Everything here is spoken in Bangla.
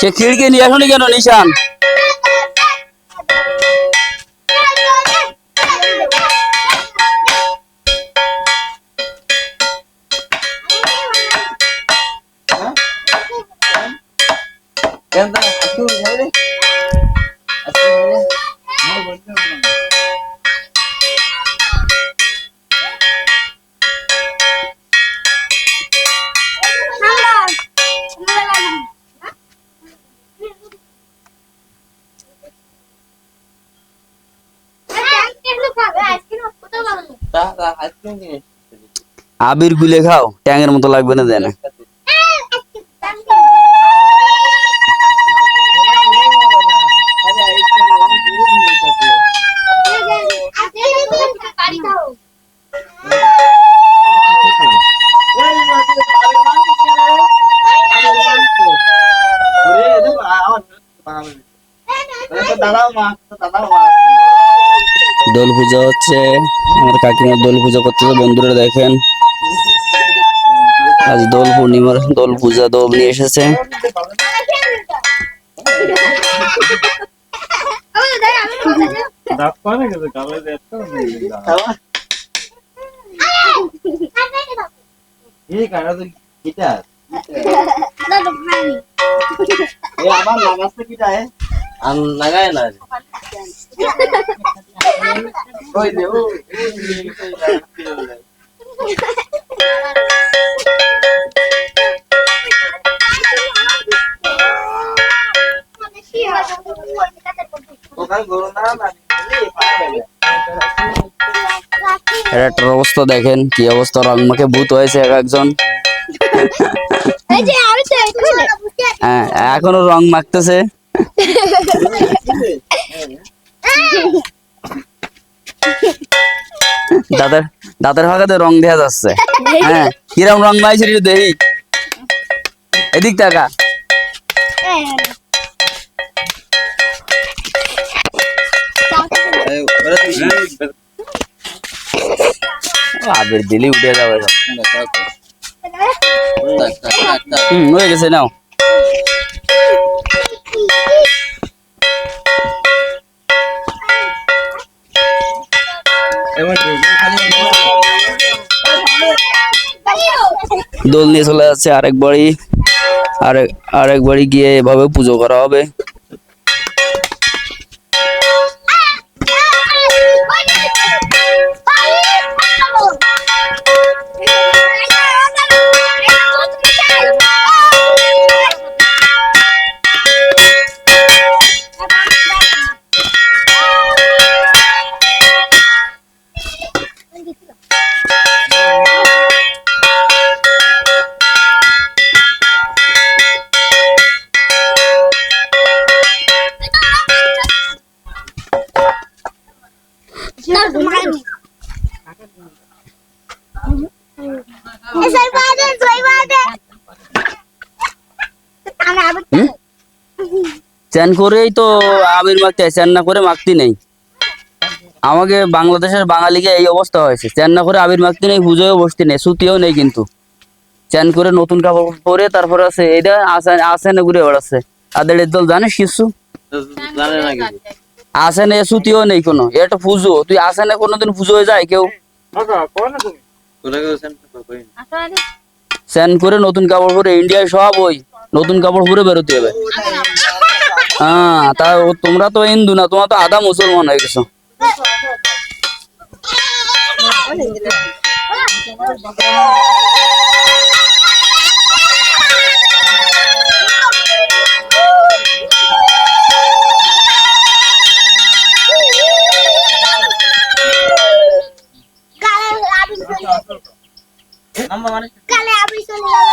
সে খিড়কি নিয়ে আসনি কেন নিশান? আবির গুলে খাও, ট্যাংের মতো লাগবে না দেয় না। দোল পূজা হচ্ছে, আমার কাকিমার দোল পূজা করতেছে। বন্ধুরা দেখেন, আজ দোল পূর্ণিমার দোল পূজা, দোল নিয়ে এসেছে। এটার অবস্থা দেখেন, কি অবস্থা, রং মাখে ভূত হয়েছে এক একজন। হ্যাঁ, এখনো রং মাখতেছে। দাঁতের ফাঁকাতে রং দেখা যাচ্ছে। হ্যাঁ, কিরম রং মাইছে দেখি, এদিক টাকা। আবির দিলি উঠে যাবে। হয়ে গেছে, নাও। দোল নিয়ে চলে যাচ্ছে আরেক বাড়ি গিয়ে এভাবে পুজো করা হবে। চ্যান করেই তো আবির মাখতে, চ্যান না করে মাখতে নেই। আমাকে বাংলাদেশের বাঙালিকে এই অবস্থা হয়েছে, চ্যান না করে আবির মাখতে নেই, পুজোও বসতে নেই, ছুটিও নেই। কিন্তু চ্যান করে নতুন কাপড় পরে তারপরে আছে এটা আসে না ঘুরে বেড়াচ্ছে। তাদের দল জানিস কিছু আসে না, ছুটিও নেই কোনো। এটা পুজো, তুই আসে না কোনোদিন পুজো হয়ে যায় কেউ? চ্যান করে নতুন কাপড় পরে, ইন্ডিয়ায় সব ওই নতুন কাপড় পরে বেরোতে হবে। হ্যাঁ, তা তোমরা তো হিন্দু না, তোমরা তো আধা মুসলমান হয়ে গেছো। কালে আবি চলে যাবে।